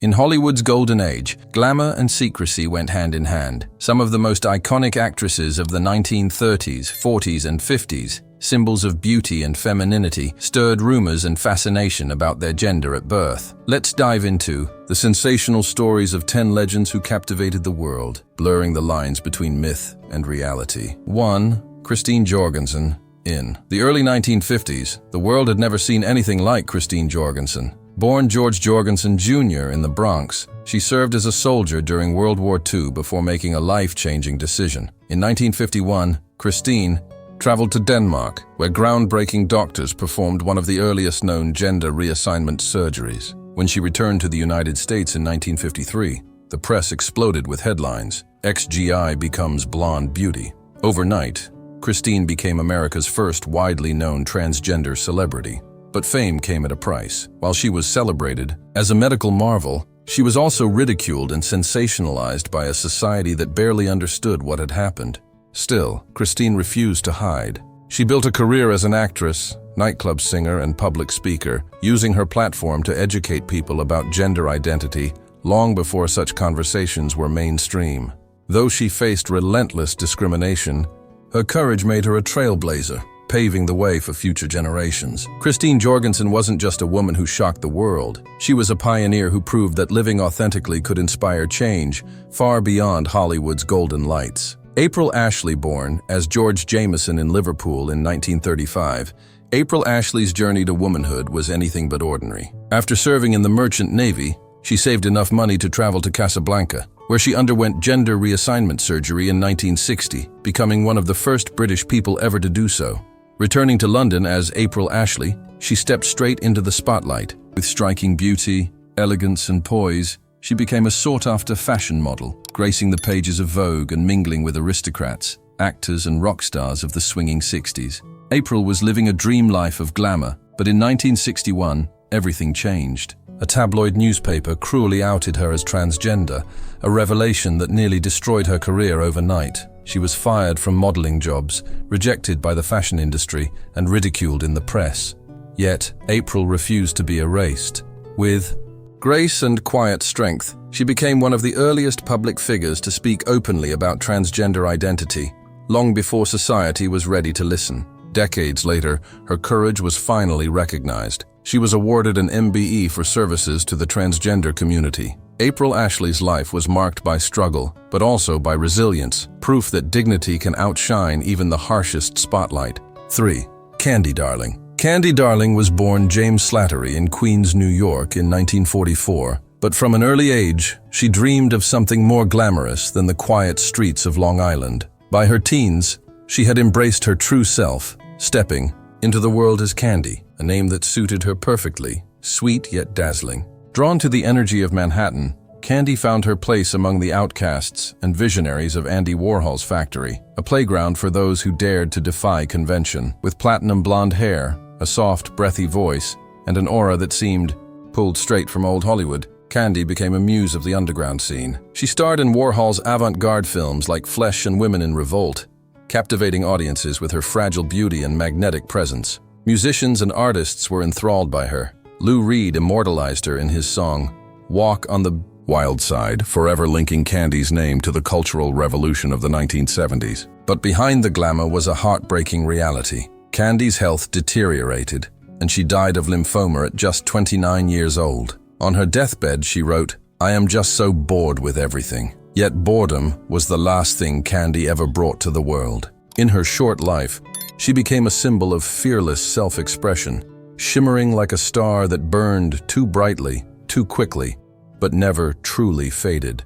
In Hollywood's golden age, glamour and secrecy went hand in hand. Some of the most iconic actresses of the 1930s, 40s, and 50s, symbols of beauty and femininity, stirred rumors and fascination about their gender at birth. Let's dive into the sensational stories of 10 legends who captivated the world, blurring the lines between myth and reality. 1. Christine Jorgensen. In the early 1950s, the world had never seen anything like Christine Jorgensen. Born George Jorgensen Jr. in the Bronx, she served as a soldier during World War II before making a life-changing decision. In 1951, Christine traveled to Denmark, where groundbreaking doctors performed one of the earliest known gender reassignment surgeries. When she returned to the United States in 1953, the press exploded with headlines, "XGI becomes blonde beauty." Overnight, Christine became America's first widely known transgender celebrity. But fame came at a price. While she was celebrated as a medical marvel, she was also ridiculed and sensationalized by a society that barely understood what had happened. Still, Christine refused to hide. She built a career as an actress, nightclub singer, and public speaker, using her platform to educate people about gender identity long before such conversations were mainstream. Though she faced relentless discrimination, her courage made her a trailblazer, paving the way for future generations. Christine Jorgensen wasn't just a woman who shocked the world. She was a pioneer who proved that living authentically could inspire change far beyond Hollywood's golden lights. April Ashley. Born as George Jameson in Liverpool in 1935, April Ashley's journey to womanhood was anything but ordinary. After serving in the Merchant Navy, she saved enough money to travel to Casablanca, where she underwent gender reassignment surgery in 1960, becoming one of the first British people ever to do so. Returning to London as April Ashley, she stepped straight into the spotlight. With striking beauty, elegance, and poise, she became a sought-after fashion model, gracing the pages of Vogue and mingling with aristocrats, actors, and rock stars of the swinging 60s. April was living a dream life of glamour, but in 1961, everything changed. A tabloid newspaper cruelly outed her as transgender, a revelation that nearly destroyed her career overnight. She was fired from modeling jobs, rejected by the fashion industry, and ridiculed in the press. Yet, April refused to be erased. With grace and quiet strength, she became one of the earliest public figures to speak openly about transgender identity, long before society was ready to listen. Decades later, her courage was finally recognized. She was awarded an MBE for services to the transgender community. April Ashley's life was marked by struggle, but also by resilience, proof that dignity can outshine even the harshest spotlight. 3. Candy Darling. Candy Darling was born James Slattery in Queens, New York in 1944, but from an early age, she dreamed of something more glamorous than the quiet streets of Long Island. By her teens, she had embraced her true self, stepping into the world as Candy, a name that suited her perfectly, sweet yet dazzling. Drawn to the energy of Manhattan, Candy found her place among the outcasts and visionaries of Andy Warhol's factory, a playground for those who dared to defy convention. With platinum blonde hair, a soft, breathy voice, and an aura that seemed pulled straight from old Hollywood, Candy became a muse of the underground scene. She starred in Warhol's avant-garde films like Flesh and Women in Revolt, captivating audiences with her fragile beauty and magnetic presence. Musicians and artists were enthralled by her. Lou Reed immortalized her in his song, "Walk on the Wild Side," forever linking Candy's name to the cultural revolution of the 1970s. But behind the glamour was a heartbreaking reality. Candy's health deteriorated, and she died of lymphoma at just 29 years old. On her deathbed, she wrote, "I am just so bored with everything." Yet boredom was the last thing Candy ever brought to the world. In her short life, she became a symbol of fearless self-expression, shimmering like a star that burned too brightly, too quickly, but never truly faded.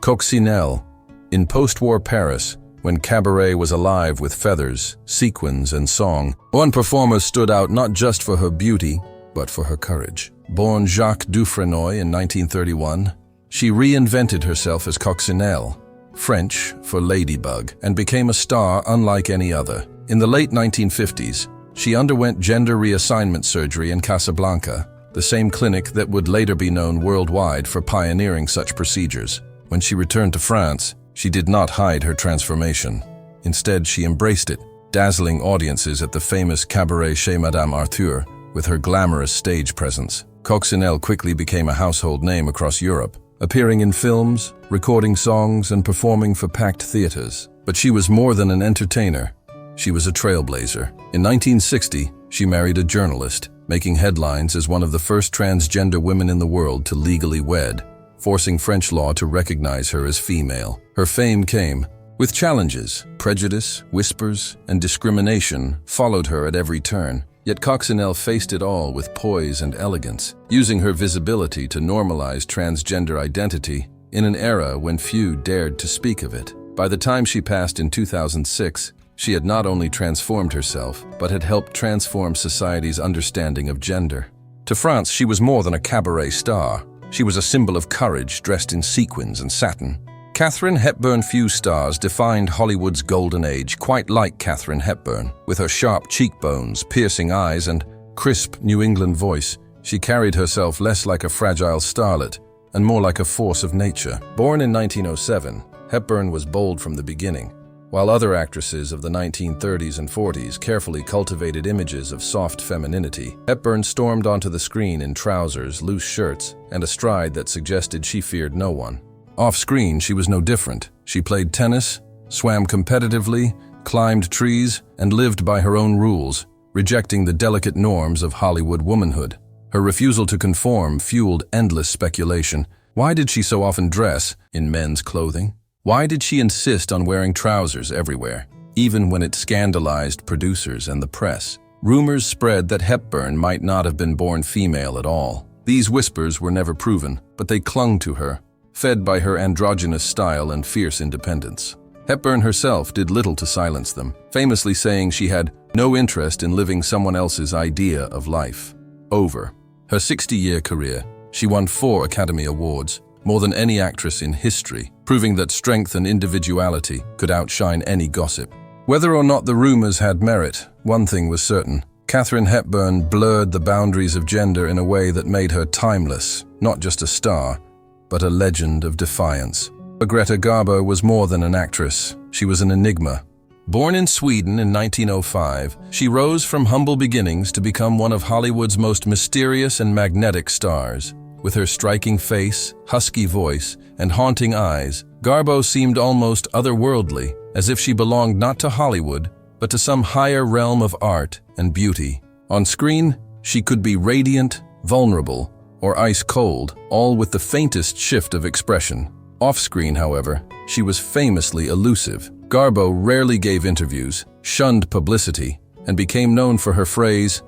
Coccinelle. In post-war Paris, when cabaret was alive with feathers, sequins, and song, one performer stood out not just for her beauty, but for her courage. Born Jacques Dufresnoy in 1931, she reinvented herself as Coccinelle, French for ladybug, and became a star unlike any other. In the late 1950s, she underwent gender reassignment surgery in Casablanca, the same clinic that would later be known worldwide for pioneering such procedures. When she returned to France, she did not hide her transformation. Instead, she embraced it, dazzling audiences at the famous cabaret Chez Madame Arthur with her glamorous stage presence. Coccinelle quickly became a household name across Europe, appearing in films, recording songs, and performing for packed theaters. But she was more than an entertainer. She was a trailblazer. In 1960, she married a journalist, making headlines as one of the first transgender women in the world to legally wed, forcing French law to recognize her as female. Her fame came with challenges. Prejudice, whispers, and discrimination followed her at every turn. Yet Coccinelle faced it all with poise and elegance, using her visibility to normalize transgender identity in an era when few dared to speak of it. By the time she passed in 2006, she had not only transformed herself, but had helped transform society's understanding of gender. To France, she was more than a cabaret star. She was a symbol of courage dressed in sequins and satin. Katharine Hepburn. Few stars defined Hollywood's golden age quite like Katharine Hepburn. With her sharp cheekbones, piercing eyes, and crisp New England voice, she carried herself less like a fragile starlet and more like a force of nature. Born in 1907, Hepburn was bold from the beginning. While other actresses of the 1930s and 40s carefully cultivated images of soft femininity, Hepburn stormed onto the screen in trousers, loose shirts, and a stride that suggested she feared no one. Off-screen, she was no different. She played tennis, swam competitively, climbed trees, and lived by her own rules, rejecting the delicate norms of Hollywood womanhood. Her refusal to conform fueled endless speculation. Why did she so often dress in men's clothing? Why did she insist on wearing trousers everywhere, even when it scandalized producers and the press? Rumors spread that Hepburn might not have been born female at all. These whispers were never proven, but they clung to her, fed by her androgynous style and fierce independence. Hepburn herself did little to silence them, famously saying she had no interest in living someone else's idea of life. Over her 60-year career, she won 4 Academy Awards, more than any actress in history, proving that strength and individuality could outshine any gossip. Whether or not the rumors had merit, one thing was certain. Katharine Hepburn blurred the boundaries of gender in a way that made her timeless, not just a star, but a legend of defiance. Greta Garbo was more than an actress. She was an enigma. Born in Sweden in 1905, she rose from humble beginnings to become one of Hollywood's most mysterious and magnetic stars. With her striking face, husky voice, and haunting eyes, Garbo seemed almost otherworldly, as if she belonged not to Hollywood, but to some higher realm of art and beauty. On screen, she could be radiant, vulnerable, or ice-cold, all with the faintest shift of expression. Off-screen, however, she was famously elusive. Garbo rarely gave interviews, shunned publicity, and became known for her phrase,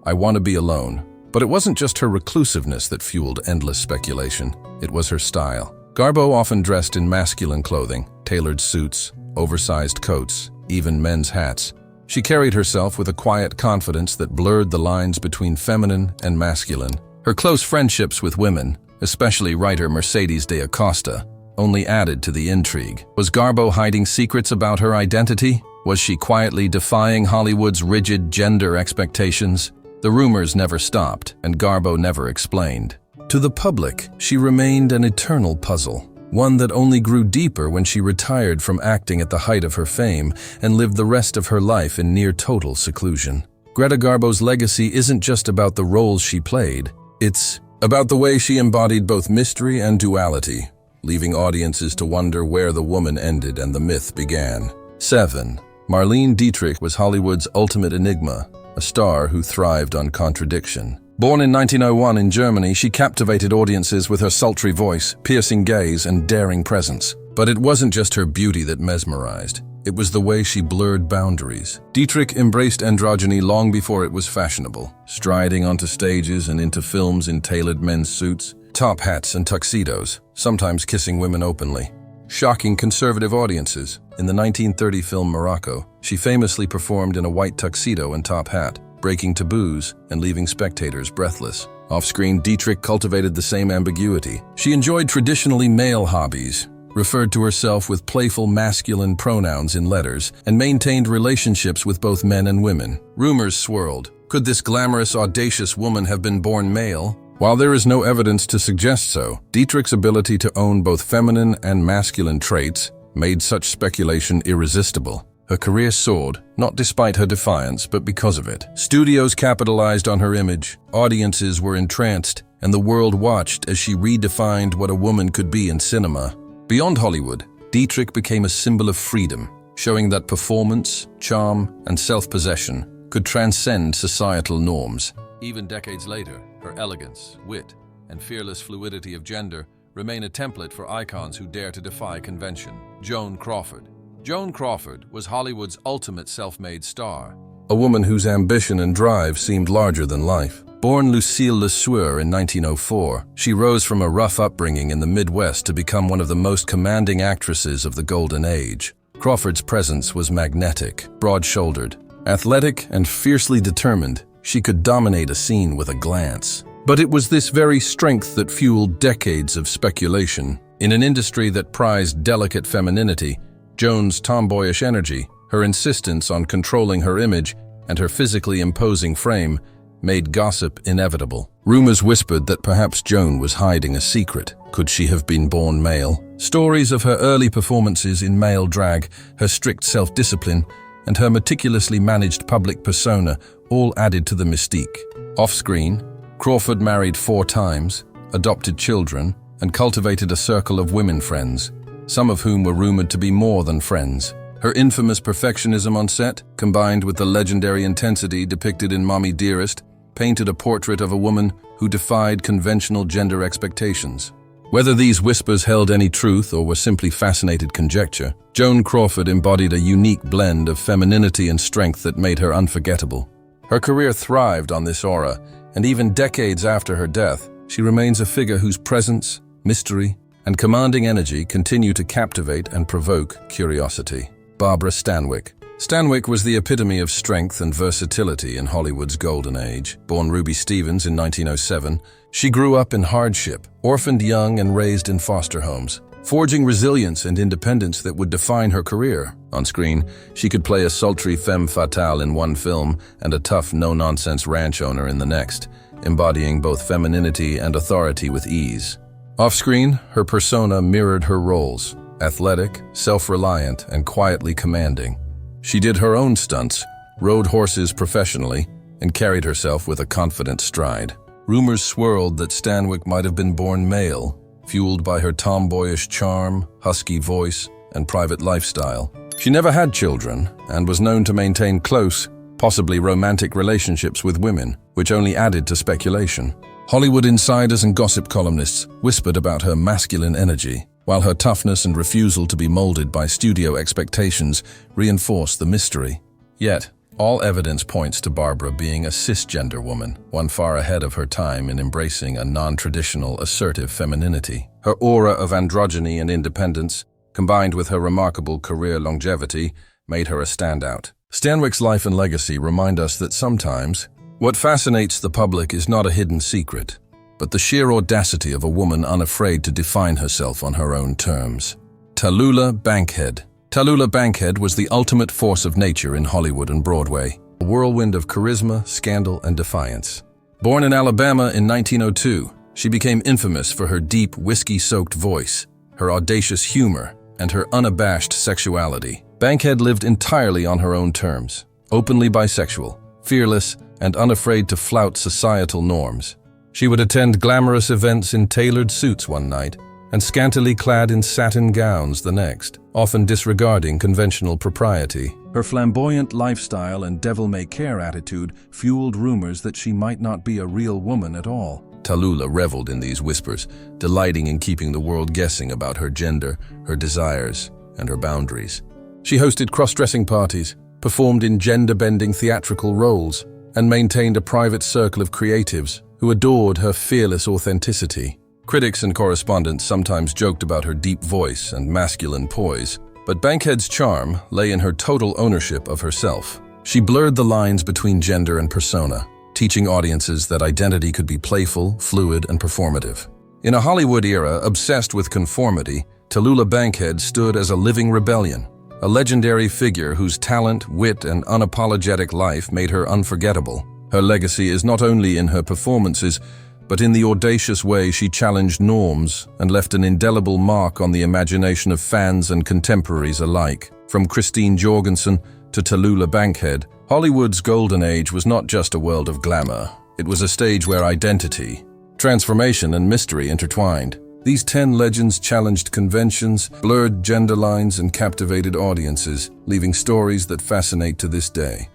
"I want to be alone." But it wasn't just her reclusiveness that fueled endless speculation. It was her style. Garbo often dressed in masculine clothing, tailored suits, oversized coats, even men's hats. She carried herself with a quiet confidence that blurred the lines between feminine and masculine. Her close friendships with women, especially writer Mercedes de Acosta, only added to the intrigue. Was Garbo hiding secrets about her identity? Was she quietly defying Hollywood's rigid gender expectations? The rumors never stopped, and Garbo never explained. To the public, she remained an eternal puzzle, one that only grew deeper when she retired from acting at the height of her fame and lived the rest of her life in near total seclusion. Greta Garbo's legacy isn't just about the roles she played. It's about the way she embodied both mystery and duality, leaving audiences to wonder where the woman ended and the myth began. 7. Marlene Dietrich was Hollywood's ultimate enigma, a star who thrived on contradiction. Born in 1901 in Germany, she captivated audiences with her sultry voice, piercing gaze, and daring presence. But it wasn't just her beauty that mesmerized. It was the way she blurred boundaries. Dietrich embraced androgyny long before it was fashionable, striding onto stages and into films in tailored men's suits, top hats, and tuxedos, sometimes kissing women openly, shocking conservative audiences. In the 1930 film Morocco, she famously performed in a white tuxedo and top hat, breaking taboos and leaving spectators breathless. Off-screen, Dietrich cultivated the same ambiguity. She enjoyed traditionally male hobbies, referred to herself with playful masculine pronouns in letters, and maintained relationships with both men and women. Rumors swirled. Could this glamorous, audacious woman have been born male? While there is no evidence to suggest so, Dietrich's ability to own both feminine and masculine traits made such speculation irresistible. Her career soared, not despite her defiance, but because of it. Studios capitalized on her image, audiences were entranced, and the world watched as she redefined what a woman could be in cinema. Beyond Hollywood, Dietrich became a symbol of freedom, showing that performance, charm, and self-possession could transcend societal norms. Even decades later, her elegance, wit, and fearless fluidity of gender remain a template for icons who dare to defy convention. Joan Crawford. Joan Crawford was Hollywood's ultimate self-made star, a woman whose ambition and drive seemed larger than life. Born Lucille Le Sueur in 1904, she rose from a rough upbringing in the Midwest to become one of the most commanding actresses of the Golden Age. Crawford's presence was magnetic, broad-shouldered, athletic, and fiercely determined. She could dominate a scene with a glance. But it was this very strength that fueled decades of speculation. In an industry that prized delicate femininity, Joan's tomboyish energy, her insistence on controlling her image, and her physically imposing frame made gossip inevitable. Rumors whispered that perhaps Joan was hiding a secret. Could she have been born male? Stories of her early performances in male drag, her strict self-discipline, and her meticulously managed public persona all added to the mystique. Off-screen, Crawford married 4 times, adopted children, and cultivated a circle of women friends, some of whom were rumored to be more than friends. Her infamous perfectionism on set, combined with the legendary intensity depicted in Mommy Dearest, painted a portrait of a woman who defied conventional gender expectations. Whether these whispers held any truth or were simply fascinated conjecture, Joan Crawford embodied a unique blend of femininity and strength that made her unforgettable. Her career thrived on this aura, and even decades after her death, she remains a figure whose presence, mystery, and commanding energy continue to captivate and provoke curiosity. Barbara Stanwyck. Stanwyck was the epitome of strength and versatility in Hollywood's golden age. Born Ruby Stevens in 1907, she grew up in hardship, orphaned young and raised in foster homes, forging resilience and independence that would define her career. On screen, she could play a sultry femme fatale in one film and a tough, no-nonsense ranch owner in the next, embodying both femininity and authority with ease. Off-screen, her persona mirrored her roles, athletic, self-reliant, and quietly commanding. She did her own stunts, rode horses professionally, and carried herself with a confident stride. Rumors swirled that Stanwyck might have been born male, fueled by her tomboyish charm, husky voice, and private lifestyle. She never had children, and was known to maintain close, possibly romantic relationships with women, which only added to speculation. Hollywood insiders and gossip columnists whispered about her masculine energy, while her toughness and refusal to be molded by studio expectations reinforced the mystery. Yet, all evidence points to Barbara being a cisgender woman, one far ahead of her time in embracing a non-traditional, assertive femininity. Her aura of androgyny and independence, combined with her remarkable career longevity, made her a standout. Stanwyck's life and legacy remind us that sometimes, what fascinates the public is not a hidden secret, but the sheer audacity of a woman unafraid to define herself on her own terms. Tallulah Bankhead. Tallulah Bankhead was the ultimate force of nature in Hollywood and Broadway, a whirlwind of charisma, scandal, and defiance. Born in Alabama in 1902, she became infamous for her deep, whiskey-soaked voice, her audacious humor, and her unabashed sexuality. Bankhead lived entirely on her own terms, openly bisexual, fearless, and unafraid to flout societal norms. She would attend glamorous events in tailored suits one night, and scantily clad in satin gowns the next, often disregarding conventional propriety. Her flamboyant lifestyle and devil-may-care attitude fueled rumors that she might not be a real woman at all. Tallulah reveled in these whispers, delighting in keeping the world guessing about her gender, her desires, and her boundaries. She hosted cross-dressing parties, performed in gender-bending theatrical roles, and maintained a private circle of creatives who adored her fearless authenticity. Critics and correspondents sometimes joked about her deep voice and masculine poise, but Bankhead's charm lay in her total ownership of herself. She blurred the lines between gender and persona, teaching audiences that identity could be playful, fluid, and performative. In a Hollywood era obsessed with conformity, Tallulah Bankhead stood as a living rebellion, a legendary figure whose talent, wit, and unapologetic life made her unforgettable. Her legacy is not only in her performances, but in the audacious way she challenged norms and left an indelible mark on the imagination of fans and contemporaries alike. From Christine Jorgensen to Tallulah Bankhead, Hollywood's golden age was not just a world of glamour. It was a stage where identity, transformation, and mystery intertwined. These 10 legends challenged conventions, blurred gender lines, and captivated audiences, leaving stories that fascinate to this day.